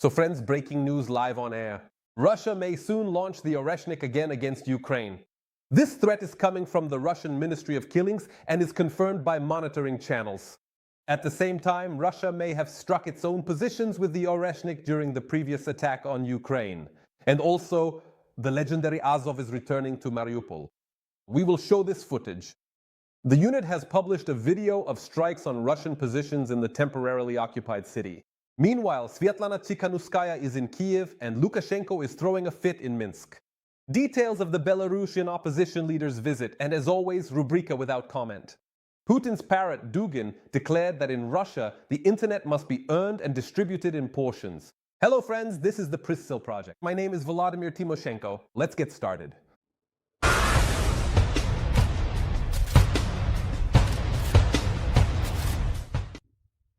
So friends, breaking news live on air. Russia may soon launch the Oreshnik again against Ukraine. This threat is coming from the Russian Ministry of Killings and is confirmed by monitoring channels. At the same time, Russia may have struck its own positions with the Oreshnik during the previous attack on Ukraine. And also, the legendary Azov is returning to Mariupol. We will show this footage. The unit has published a video of strikes on Russian positions in the temporarily occupied city. Meanwhile, Svetlana Tsikhanouskaya is in Kyiv and Lukashenko is throwing a fit in Minsk. Details of the Belarusian opposition leader's visit, and as always, rubrika without comment. Putin's parrot Dugin declared that in Russia, the internet must be earned and distributed in portions. Hello friends, this is the Priscil Project. My name is Volodymyr Timoshenko. Let's get started.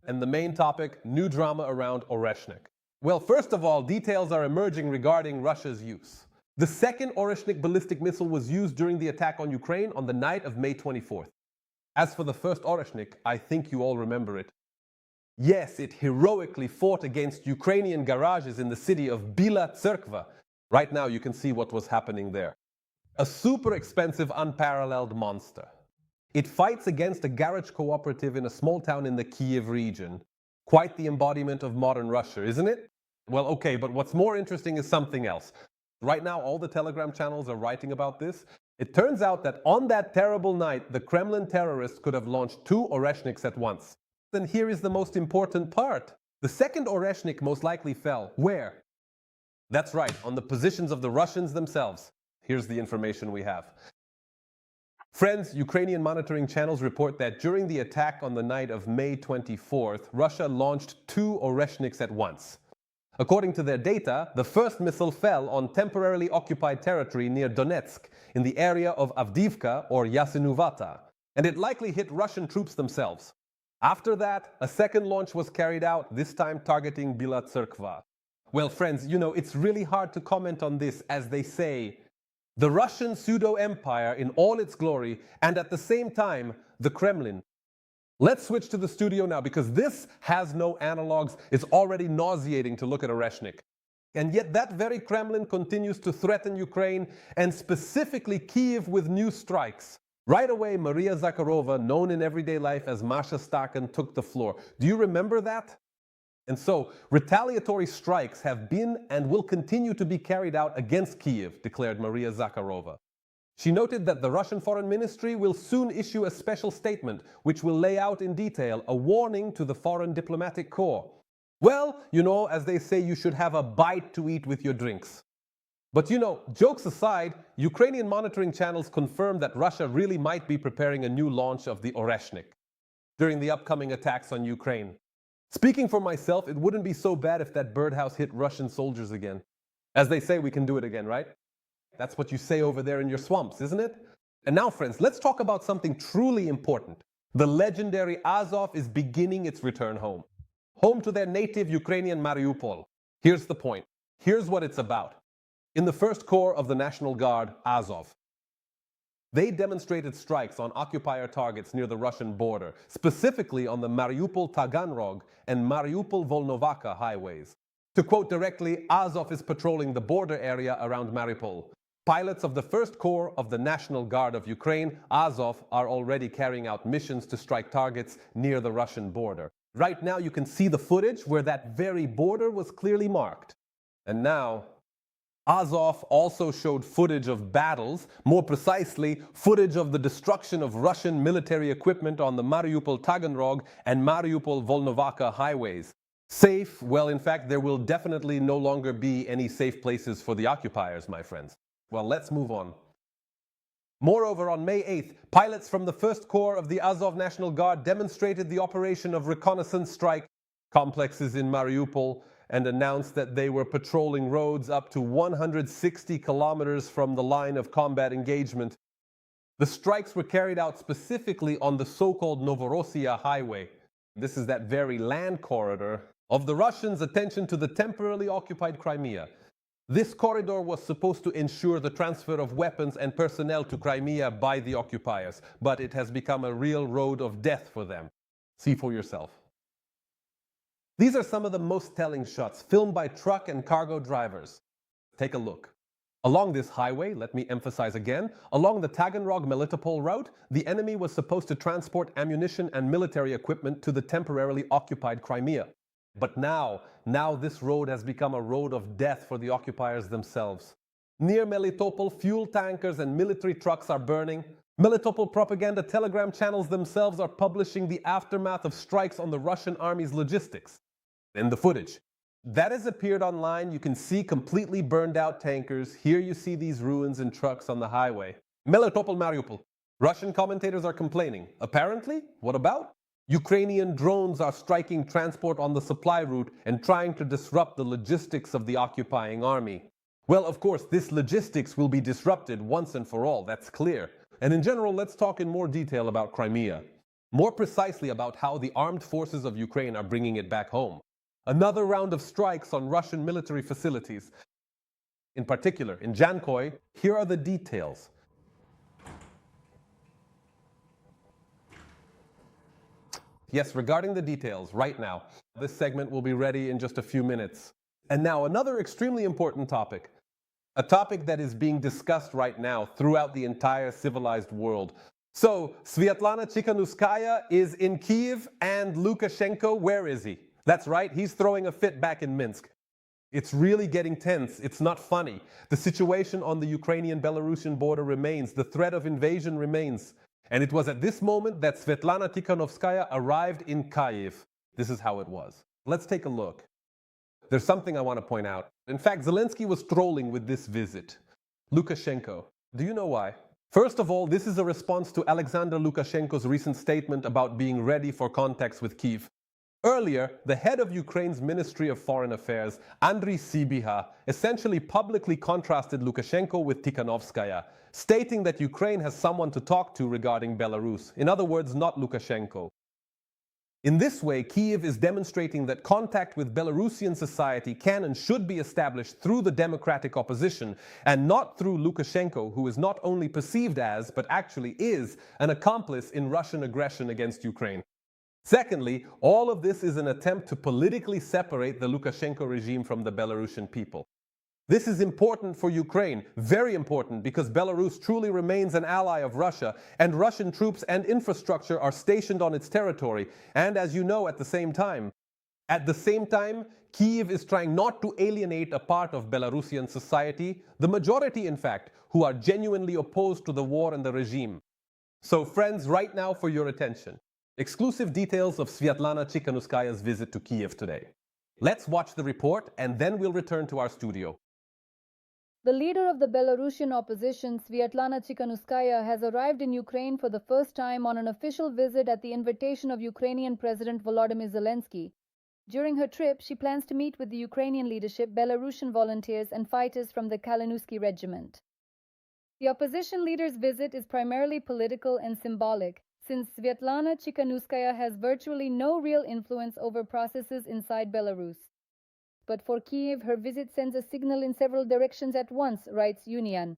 And the main topic, new drama around Oreshnik. Well, first of all, details are emerging regarding Russia's use. The second Oreshnik ballistic missile was used during the attack on Ukraine on the night of May 24th. As for the first Oreshnik, I think you all remember it. Yes, it heroically fought against Ukrainian garages in the city of Bila Tserkva. Right now you can see what was happening there. A super expensive, unparalleled monster. It fights against a garage cooperative in a small town in the Kyiv region. Quite the embodiment of modern Russia, isn't it? Well, okay, but what's more interesting is something else. Right now, all the Telegram channels are writing about this. It turns out that on that terrible night, the Kremlin terrorists could have launched 2 Oreshniks at once. Then here is the most important part. The second Oreshnik most likely fell. Where? That's right, on the positions of the Russians themselves. Here's the information we have. Friends, Ukrainian monitoring channels report that during the attack on the night of May 24th, Russia launched 2 Oreshniks at once. According to their data, the first missile fell on temporarily occupied territory near Donetsk, in the area of Avdiivka or Yasinuvata, and it likely hit Russian troops themselves. After that, a second launch was carried out, this time targeting Bila Tserkva. Well, friends, it's really hard to comment on this, as they say, the Russian pseudo-empire in all its glory, and at the same time, the Kremlin. Let's switch to the studio now, because this has no analogs. It's already nauseating to look at Oreshnik. And yet that very Kremlin continues to threaten Ukraine, and specifically Kyiv, with new strikes. Right away, Maria Zakharova, known in everyday life as Masha Stakan, took the floor. Do you remember that? And so, retaliatory strikes have been and will continue to be carried out against Kyiv, declared Maria Zakharova. She noted that the Russian Foreign Ministry will soon issue a special statement which will lay out in detail a warning to the Foreign Diplomatic Corps. Well, as they say, you should have a bite to eat with your drinks. But jokes aside, Ukrainian monitoring channels confirm that Russia really might be preparing a new launch of the Oreshnik during the upcoming attacks on Ukraine. Speaking for myself, it wouldn't be so bad if that birdhouse hit Russian soldiers again. As they say, we can do it again, right? That's what you say over there in your swamps, isn't it? And now, friends, let's talk about something truly important. The legendary Azov is beginning its return home. Home to their native Ukrainian Mariupol. Here's the point. Here's what it's about. In the First Corps of the National Guard, Azov, they demonstrated strikes on occupier targets near the Russian border, specifically on the Mariupol-Taganrog and Mariupol-Volnovakha highways. To quote directly, Azov is patrolling the border area around Mariupol. Pilots of the First Corps of the National Guard of Ukraine, Azov, are already carrying out missions to strike targets near the Russian border. Right now you can see the footage where that very border was clearly marked. And now, Azov also showed footage of battles, more precisely, footage of the destruction of Russian military equipment on the Mariupol-Taganrog and Mariupol-Volnovakha highways. Safe? Well, in fact, there will definitely no longer be any safe places for the occupiers, my friends. Well, let's move on. Moreover, on May 8th, pilots from the First Corps of the Azov National Guard demonstrated the operation of reconnaissance strike complexes in Mariupol and announced that they were patrolling roads up to 160 kilometers from the line of combat engagement. The strikes were carried out specifically on the so-called Novorossiya highway. This is that very land corridor of the Russians' attention to the temporarily occupied Crimea. This corridor was supposed to ensure the transfer of weapons and personnel to Crimea by the occupiers, but it has become a real road of death for them. See for yourself. These are some of the most telling shots, filmed by truck and cargo drivers. Take a look. Along this highway, let me emphasize again, along the Taganrog-Melitopol route, the enemy was supposed to transport ammunition and military equipment to the temporarily occupied Crimea. But now this road has become a road of death for the occupiers themselves. Near Melitopol, fuel tankers and military trucks are burning. Melitopol propaganda telegram channels themselves are publishing the aftermath of strikes on the Russian army's logistics. In the footage that has appeared online, you can see completely burned out tankers. Here you see these ruins and trucks on the highway. Melitopol, Mariupol. Russian commentators are complaining. Apparently, what about? Ukrainian drones are striking transport on the supply route and trying to disrupt the logistics of the occupying army. Well, of course, this logistics will be disrupted once and for all, that's clear. And in general, let's talk in more detail about Crimea. More precisely about how the armed forces of Ukraine are bringing it back home. Another round of strikes on Russian military facilities. In particular, in Jankoy, here are the details. Yes, regarding the details, right now. This segment will be ready in just a few minutes. And now, another extremely important topic. A topic that is being discussed right now throughout the entire civilized world. So, Svetlana Tsikhanouskaya is in Kyiv, and Lukashenko, where is he? That's right, he's throwing a fit back in Minsk. It's really getting tense. It's not funny. The situation on the Ukrainian-Belarusian border remains. The threat of invasion remains. And it was at this moment that Svetlana Tsikhanouskaya arrived in Kyiv. This is how it was. Let's take a look. There's something I want to point out. In fact, Zelenskyy was trolling with this visit. Lukashenko. Do you know why? First of all, this is a response to Alexander Lukashenko's recent statement about being ready for contacts with Kyiv. Earlier, the head of Ukraine's Ministry of Foreign Affairs, Andriy Sybiha, essentially publicly contrasted Lukashenko with Tsikhanouskaya, stating that Ukraine has someone to talk to regarding Belarus. In other words, not Lukashenko. In this way, Kyiv is demonstrating that contact with Belarusian society can and should be established through the democratic opposition and not through Lukashenko, who is not only perceived as, but actually is, an accomplice in Russian aggression against Ukraine. Secondly, all of this is an attempt to politically separate the Lukashenko regime from the Belarusian people. This is important for Ukraine, very important, because Belarus truly remains an ally of Russia, and Russian troops and infrastructure are stationed on its territory, and as you know, at the same time, Kyiv is trying not to alienate a part of Belarusian society, the majority in fact, who are genuinely opposed to the war and the regime. So friends, right now for your attention. Exclusive details of Svetlana Tsikhanouskaya's visit to Kyiv today. Let's watch the report and then we'll return to our studio. The leader of the Belarusian opposition, Svetlana Tsikhanouskaya, has arrived in Ukraine for the first time on an official visit at the invitation of Ukrainian President Volodymyr Zelenskyy. During her trip, she plans to meet with the Ukrainian leadership, Belarusian volunteers and fighters from the Tsikhanouskaya regiment. The opposition leader's visit is primarily political and symbolic, since Svetlana Tsikhanouskaya has virtually no real influence over processes inside Belarus. But for Kyiv, her visit sends a signal in several directions at once, writes Union.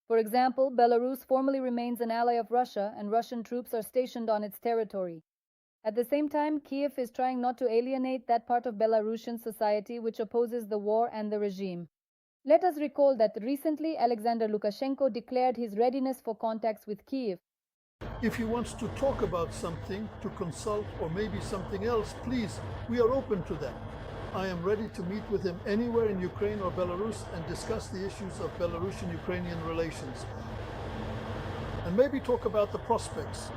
For example, Belarus formally remains an ally of Russia and Russian troops are stationed on its territory. At the same time, Kyiv is trying not to alienate that part of Belarusian society which opposes the war and the regime. Let us recall that recently Alexander Lukashenko declared his readiness for contacts with Kyiv. If he wants to talk about something, to consult, or maybe something else, please, we are open to that. I am ready to meet with him anywhere in Ukraine or Belarus and discuss the issues of Belarusian-Ukrainian relations. And maybe talk about the prospects.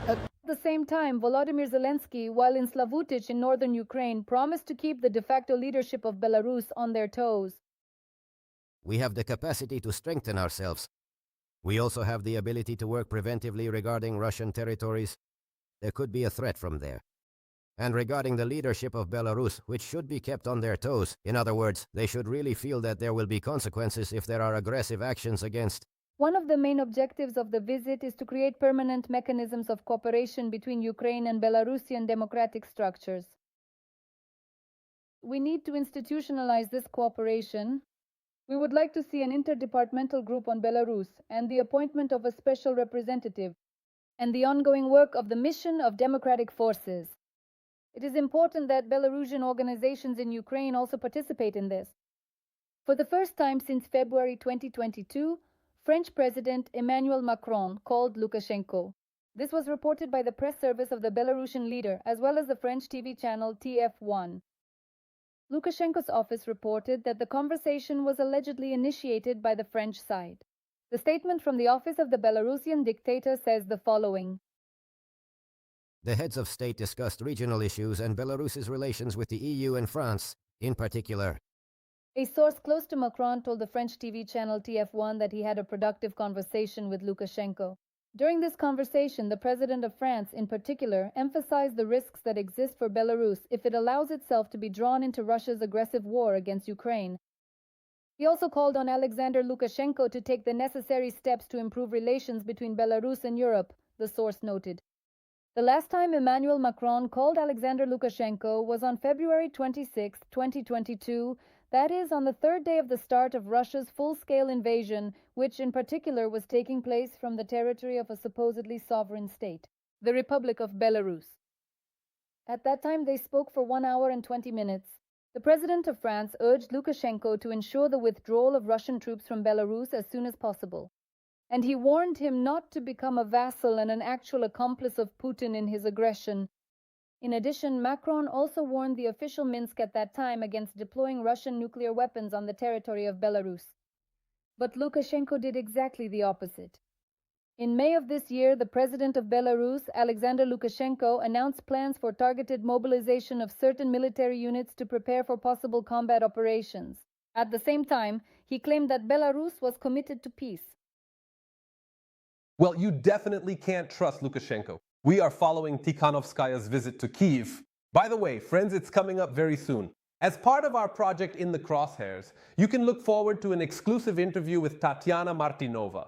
At the same time, Volodymyr Zelenskyy, while in Slavutic in northern Ukraine, promised to keep the de facto leadership of Belarus on their toes. We have the capacity to strengthen ourselves. We also have the ability to work preventively regarding Russian territories. There could be a threat from there. And regarding the leadership of Belarus, which should be kept on their toes, in other words, they should really feel that there will be consequences if there are aggressive actions against. One of the main objectives of the visit is to create permanent mechanisms of cooperation between Ukraine and Belarusian democratic structures. We need to institutionalize this cooperation. We would like to see an interdepartmental group on Belarus and the appointment of a special representative and the ongoing work of the mission of democratic forces. It is important that Belarusian organizations in Ukraine also participate in this. For the first time since February 2022, French President Emmanuel Macron called Lukashenko. This was reported by the press service of the Belarusian leader as well as the French TV channel TF1. Lukashenko's office reported that the conversation was allegedly initiated by the French side. The statement from the office of the Belarusian dictator says the following. The heads of state discussed regional issues and Belarus's relations with the EU and France, in particular. A source close to Macron told the French TV channel TF1 that he had a productive conversation with Lukashenko. During this conversation, the President of France, in particular, emphasized the risks that exist for Belarus if it allows itself to be drawn into Russia's aggressive war against Ukraine. He also called on Alexander Lukashenko to take the necessary steps to improve relations between Belarus and Europe, the source noted. The last time Emmanuel Macron called Alexander Lukashenko was on February 26, 2022, that is, on the third day of the start of Russia's full-scale invasion, which in particular was taking place from the territory of a supposedly sovereign state, the Republic of Belarus. At that time, they spoke for 1 hour and 20 minutes. The President of France urged Lukashenko to ensure the withdrawal of Russian troops from Belarus as soon as possible. And he warned him not to become a vassal and an actual accomplice of Putin in his aggression. In addition, Macron also warned the official Minsk at that time against deploying Russian nuclear weapons on the territory of Belarus. But Lukashenko did exactly the opposite. In May of this year, the President of Belarus, Alexander Lukashenko, announced plans for targeted mobilization of certain military units to prepare for possible combat operations. At the same time, he claimed that Belarus was committed to peace. Well, you definitely can't trust Lukashenko. We are following Tsikhanouskaya's visit to Kyiv. By the way, friends, it's coming up very soon. As part of our project In the Crosshairs, you can look forward to an exclusive interview with Tatiana Martinova,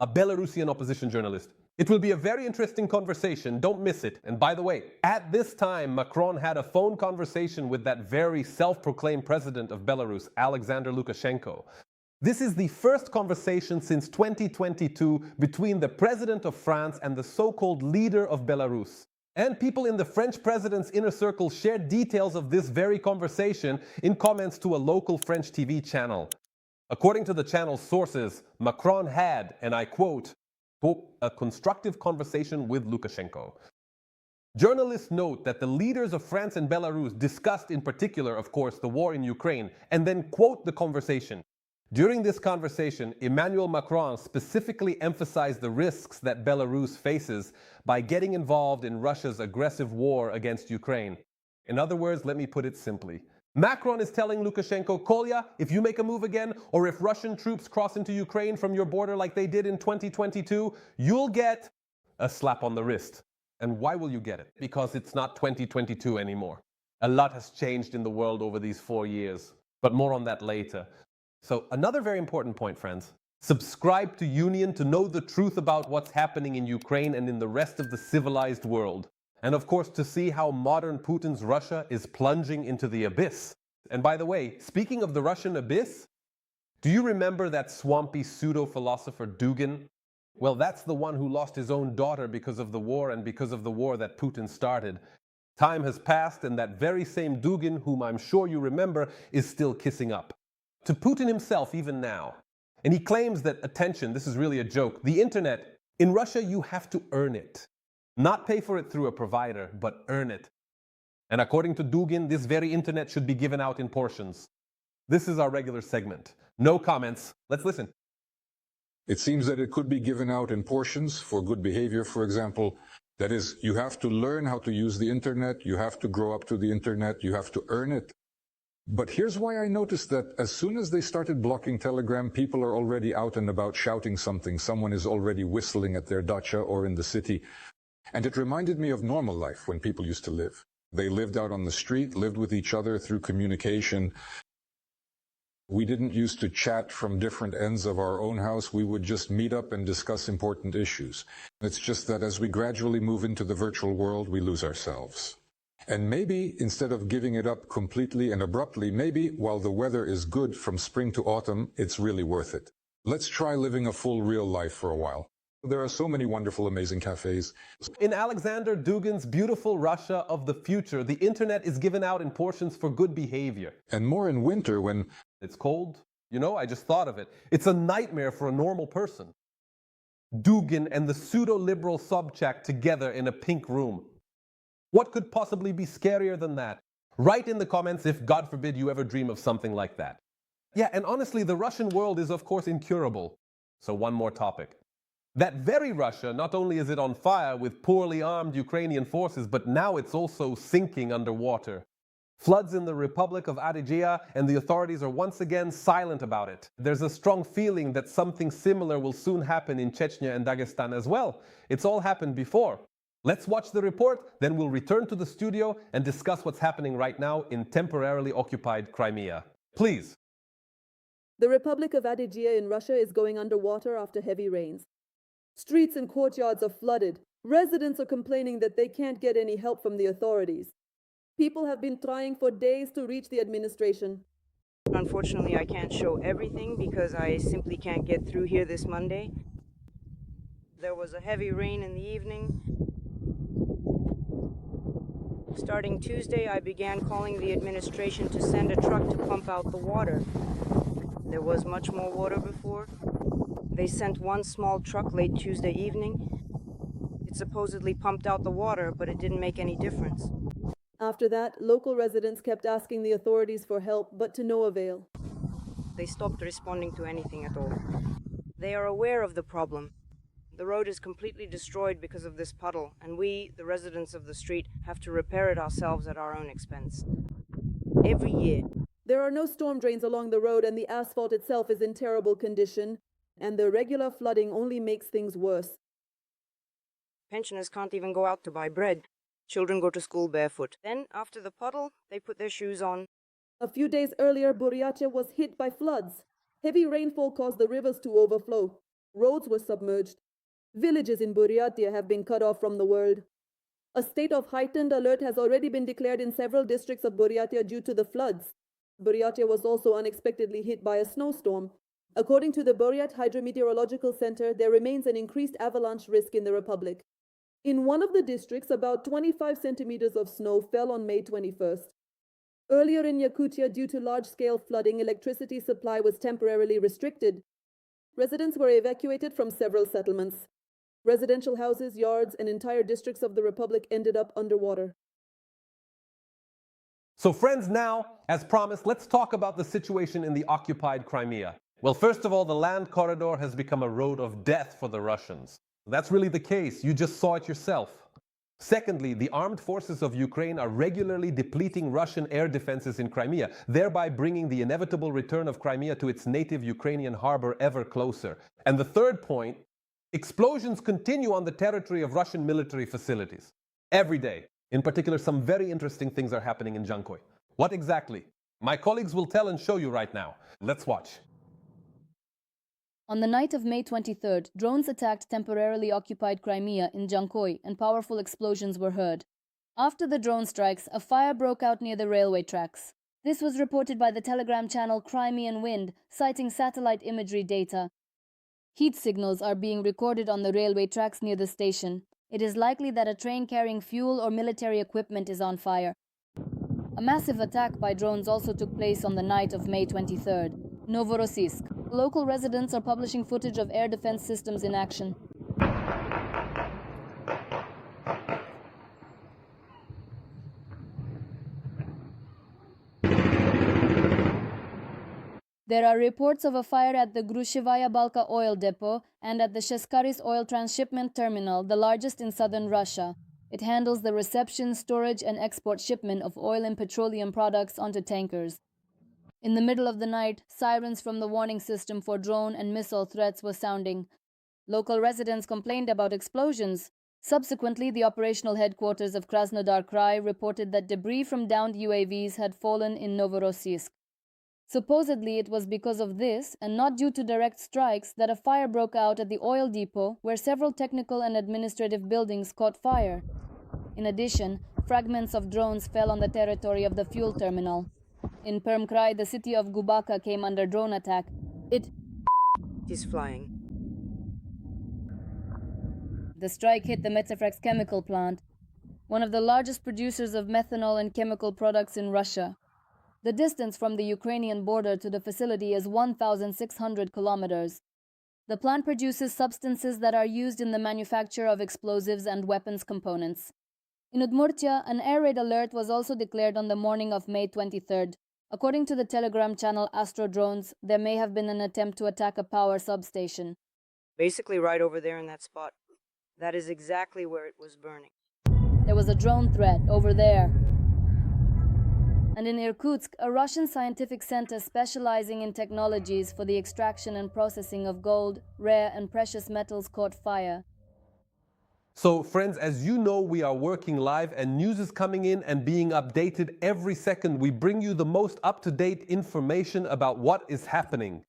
a Belarusian opposition journalist. It will be a very interesting conversation, don't miss it. And by the way, at this time, Macron had a phone conversation with that very self-proclaimed president of Belarus, Alexander Lukashenko. This is the first conversation since 2022 between the President of France and the so-called leader of Belarus. And people in the French president's inner circle shared details of this very conversation in comments to a local French TV channel. According to the channel's sources, Macron had, and I quote, a constructive conversation with Lukashenko. Journalists note that the leaders of France and Belarus discussed in particular, of course, the war in Ukraine, and then quote the conversation. During this conversation, Emmanuel Macron specifically emphasized the risks that Belarus faces by getting involved in Russia's aggressive war against Ukraine. In other words, let me put it simply. Macron is telling Lukashenko, Kolya, if you make a move again, or if Russian troops cross into Ukraine from your border like they did in 2022, you'll get a slap on the wrist. And why will you get it? Because it's not 2022 anymore. A lot has changed in the world over these 4 years, but more on that later. So another very important point, friends. Subscribe to Union to know the truth about what's happening in Ukraine and in the rest of the civilized world. And of course, to see how modern Putin's Russia is plunging into the abyss. And by the way, speaking of the Russian abyss, do you remember that swampy pseudo-philosopher Dugin? Well, that's the one who lost his own daughter because of the war and because of the war that Putin started. Time has passed and that very same Dugin, whom I'm sure you remember, is still kissing up to Putin himself even now. And he claims that, attention, this is really a joke, the internet, in Russia you have to earn it. Not pay for it through a provider, but earn it. And according to Dugin, this very internet should be given out in portions. This is our regular segment. No comments. Let's listen. It seems that it could be given out in portions for good behavior, for example. That is, you have to learn how to use the internet, you have to grow up to the internet, you have to earn it. But here's why I noticed that as soon as they started blocking Telegram, people are already out and about shouting something. Someone is already whistling at their dacha or in the city. And it reminded me of normal life when people used to live. They lived out on the street, lived with each other through communication. We didn't used to chat from different ends of our own house. We would just meet up and discuss important issues. It's just that as we gradually move into the virtual world, we lose ourselves. And maybe, instead of giving it up completely and abruptly, maybe, while the weather is good from spring to autumn, it's really worth it. Let's try living a full real life for a while. There are so many wonderful, amazing cafes. In Alexander Dugin's beautiful Russia of the future, the internet is given out in portions for good behavior. And more in winter when It's cold. You know, I just thought of it. It's a nightmare for a normal person. Dugin and the pseudo-liberal Sobchak together in a pink room. What could possibly be scarier than that? Write in the comments if, God forbid, you ever dream of something like that. Yeah, and honestly, the Russian world is of course incurable. So one more topic. That very Russia, not only is it on fire with poorly armed Ukrainian forces, but now it's also sinking underwater. Floods in the Republic of Adygea, and the authorities are once again silent about it. There's a strong feeling that something similar will soon happen in Chechnya and Dagestan as well. It's all happened before. Let's watch the report, then we'll return to the studio and discuss what's happening right now in temporarily occupied Crimea. Please. The Republic of Adygea in Russia is going underwater after heavy rains. Streets and courtyards are flooded. Residents are complaining that they can't get any help from the authorities. People have been trying for days to reach the administration. Unfortunately, I can't show everything because I simply can't get through here this Monday. There was a heavy rain in the evening. Starting Tuesday, I began calling the administration to send a truck to pump out the water. There was much more water before. They sent one small truck late Tuesday evening. It supposedly pumped out the water, but it didn't make any difference. After that, local residents kept asking the authorities for help, but to no avail. They stopped responding to anything at all. They are aware of the problem. The road is completely destroyed because of this puddle, and we, the residents of the street, have to repair it ourselves at our own expense. Every year. There are no storm drains along the road, and the asphalt itself is in terrible condition, and the regular flooding only makes things worse. Pensioners can't even go out to buy bread. Children go to school barefoot. Then, after the puddle, they put their shoes on. A few days earlier, Buryatia was hit by floods. Heavy rainfall caused the rivers to overflow. Roads were submerged. Villages in Buryatia have been cut off from the world. A state of heightened alert has already been declared in several districts of Buryatia due to the floods. Buryatia was also unexpectedly hit by a snowstorm. According to the Buryat Hydrometeorological Center, there remains an increased avalanche risk in the Republic. In one of the districts, about 25 centimeters of snow fell on May 21st. Earlier in Yakutia, due to large-scale flooding, electricity supply was temporarily restricted. Residents were evacuated from several settlements. Residential houses, yards, and entire districts of the Republic ended up underwater. So friends, now, as promised, let's talk about the situation in the occupied Crimea. Well, first of all, the land corridor has become a road of death for the Russians. That's really the case. You just saw it yourself. Secondly, the armed forces of Ukraine are regularly depleting Russian air defenses in Crimea, thereby bringing the inevitable return of Crimea to its native Ukrainian harbor ever closer. And the third point, explosions continue on the territory of Russian military facilities. Every day. In particular, some very interesting things are happening in Jankoy. What exactly? My colleagues will tell and show you right now. Let's watch. On the night of May 23rd, drones attacked temporarily occupied Crimea in Jankoy, and powerful explosions were heard. After the drone strikes, a fire broke out near the railway tracks. This was reported by the Telegram channel Crimean Wind, citing satellite imagery data. Heat signals are being recorded on the railway tracks near the station. It is likely that a train carrying fuel or military equipment is on fire. A massive attack by drones also took place on the night of May 23rd. Novorossiysk. Local residents are publishing footage of air defense systems in action. There are reports of a fire at the Grushevaya Balka oil depot and at the Sheskaris oil transshipment terminal, the largest in southern Russia. It handles the reception, storage, and export shipment of oil and petroleum products onto tankers. In the middle of the night, sirens from the warning system for drone and missile threats were sounding. Local residents complained about explosions. Subsequently, the operational headquarters of Krasnodar Krai reported that debris from downed UAVs had fallen in Novorossiysk. Supposedly, it was because of this, and not due to direct strikes, that a fire broke out at the oil depot, where several technical and administrative buildings caught fire. In addition, fragments of drones fell on the territory of the fuel terminal. In Perm-Krai, the city of Gubaka came under drone attack. It is flying. The strike hit the Metafrex chemical plant, one of the largest producers of methanol and chemical products in Russia. The distance from the Ukrainian border to the facility is 1,600 kilometers. The plant produces substances that are used in the manufacture of explosives and weapons components. In Udmurtia, an air raid alert was also declared on the morning of May 23rd. According to the Telegram channel Astro Drones, there may have been an attempt to attack a power substation. Basically right over there in that spot. That is exactly where it was burning. There was a drone threat over there. And in Irkutsk, a Russian scientific center specializing in technologies for the extraction and processing of gold, rare and precious metals caught fire. So friends, as you know, we are working live and news is coming in and being updated every second. We bring you the most up-to-date information about what is happening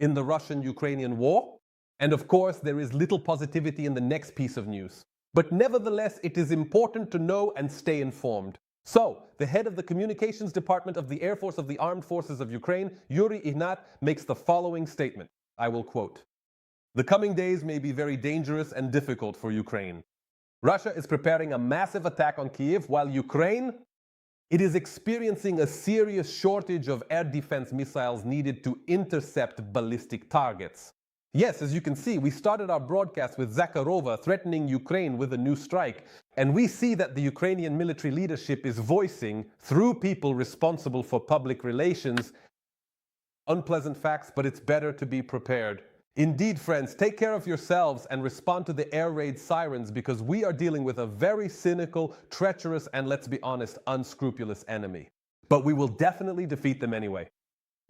in the Russian-Ukrainian war. And of course, there is little positivity in the next piece of news. But nevertheless, it is important to know and stay informed. So, the head of the communications department of the Air Force of the Armed Forces of Ukraine, Yuri Ignat, makes the following statement. I will quote. The coming days may be very dangerous and difficult for Ukraine. Russia is preparing a massive attack on Kyiv, while Ukraine, it is experiencing a serious shortage of air defense missiles needed to intercept ballistic targets. Yes, as you can see, we started our broadcast with Zakharova threatening Ukraine with a new strike, and we see that the Ukrainian military leadership is voicing, through people responsible for public relations, unpleasant facts, but it's better to be prepared. Indeed, friends, take care of yourselves and respond to the air raid sirens, because we are dealing with a very cynical, treacherous, and let's be honest, unscrupulous enemy. But we will definitely defeat them anyway.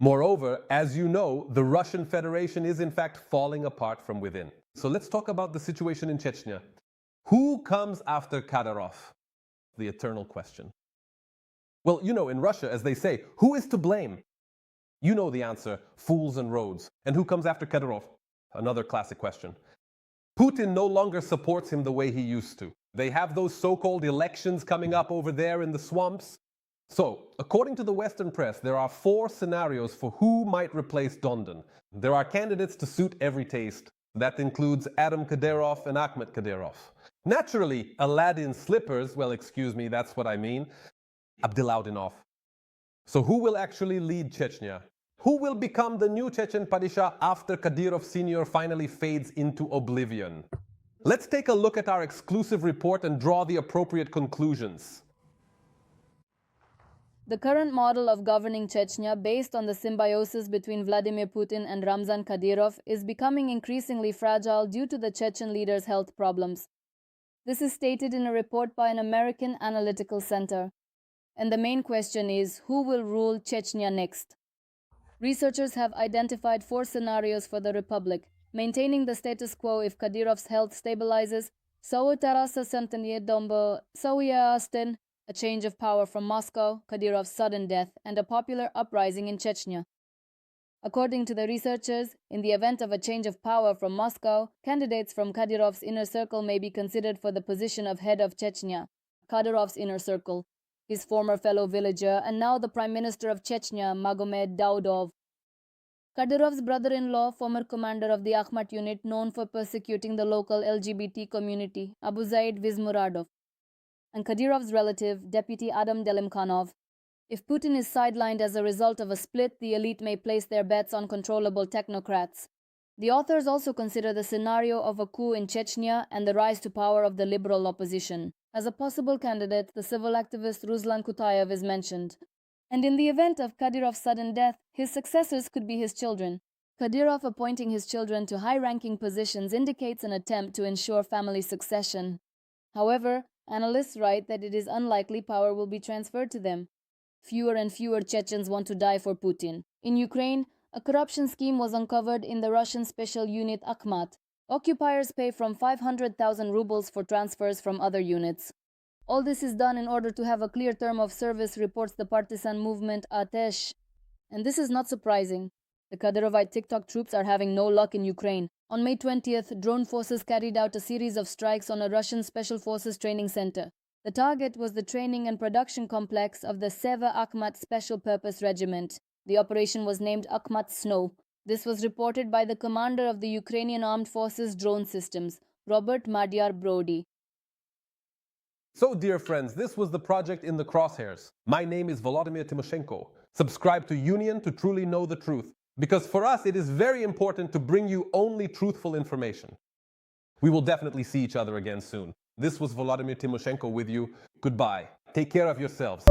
Moreover, as you know, the Russian Federation is in fact falling apart from within. So let's talk about the situation in Chechnya. Who comes after Kadyrov? The eternal question. Well, you know, in Russia, as they say, who is to blame? You know the answer, fools and roads. And who comes after Kadyrov? Another classic question. Putin no longer supports him the way he used to. They have those so-called elections coming up over there in the swamps. So, according to the Western press, there are 4 scenarios for who might replace Dondon. There are candidates to suit every taste. That includes Adam Kadyrov and Akhmet Kadyrov. Naturally, Aladdin slippers, well, excuse me, that's what I mean, Abdilaudinov. So who will actually lead Chechnya? Who will become the new Chechen Padishah after Kadyrov Sr. finally fades into oblivion? Let's take a look at our exclusive report and draw the appropriate conclusions. The current model of governing Chechnya, based on the symbiosis between Vladimir Putin and Ramzan Kadyrov, is becoming increasingly fragile due to the Chechen leader's health problems. This is stated in a report by an American analytical center. And the main question is, who will rule Chechnya next? Researchers have identified 4 scenarios for the republic: maintaining the status quo if Kadyrov's health stabilizes, a change of power from Moscow, Kadyrov's sudden death, and a popular uprising in Chechnya. According to the researchers, in the event of a change of power from Moscow, candidates from Kadyrov's inner circle may be considered for the position of head of Chechnya. Kadyrov's inner circle, his former fellow villager and now the Prime Minister of Chechnya, Magomed Daudov. Kadyrov's brother-in-law, former commander of the Akhmat unit known for persecuting the local LGBT community, Abu Zaid Vizmuradov. And Kadyrov's relative, Deputy Adam Delimkhanov. If Putin is sidelined as a result of a split, the elite may place their bets on controllable technocrats. The authors also consider the scenario of a coup in Chechnya and the rise to power of the liberal opposition. As a possible candidate, the civil activist Ruslan Kutayev is mentioned. And in the event of Kadyrov's sudden death, his successors could be his children. Kadyrov appointing his children to high-ranking positions indicates an attempt to ensure family succession. However, analysts write that it is unlikely power will be transferred to them. Fewer and fewer Chechens want to die for Putin. In Ukraine, a corruption scheme was uncovered in the Russian special unit Akhmat. Occupiers pay from 500,000 rubles for transfers from other units. All this is done in order to have a clear term of service, reports the partisan movement Atesh. And this is not surprising. The Kadyrovite TikTok troops are having no luck in Ukraine. On May 20th, drone forces carried out a series of strikes on a Russian Special Forces training center. The target was the training and production complex of the Seva Akhmat Special Purpose Regiment. The operation was named Akhmat Snow. This was reported by the commander of the Ukrainian Armed Forces drone systems, Robert Madhyar Brody. So, dear friends, this was the project in the crosshairs. My name is Volodymyr Tymoshenko. Subscribe to Union to truly know the truth, because for us it is very important to bring you only truthful information. We will definitely see each other again soon. This was Volodymyr Tymoshenko with you. Goodbye. Take care of yourselves.